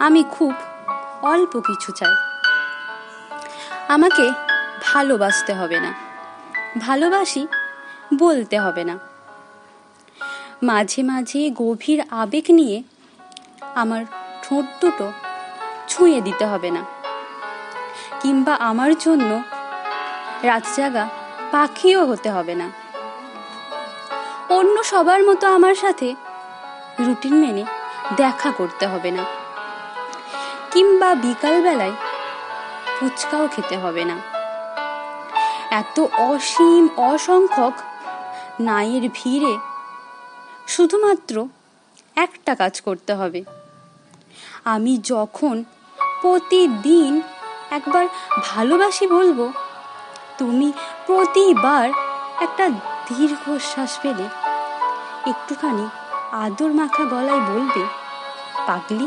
আমি খুব অল্প কিছু চাই। আমাকে ভালোবাসতে হবে না, ভালোবাসি বলতে হবে না। মাঝে মাঝে গভীর আবেগ নিয়ে আমার ঠোঁট দুটো ছুঁয়ে দিতে হবে না, কিংবা আমার জন্য রাত জাগা পাখিও হতে হবে না। অন্য সবার মতো আমার সাথে রুটিন মেনে দেখা করতে হবে না, কিংবা বিকালবেলায় ফুচকাও খেতে হবে না। এত অসীম অসংখ্যক নায়ের ভিড়ে শুধুমাত্র একটা কাজ করতে হবে। আমি যখন প্রতিদিন একবার ভালোবাসি বলবো, তুমি প্রতিবার একটা দীর্ঘশ্বাস ফেলে একটুখানি আদর মাখা গলায় বলবে, পাগলি।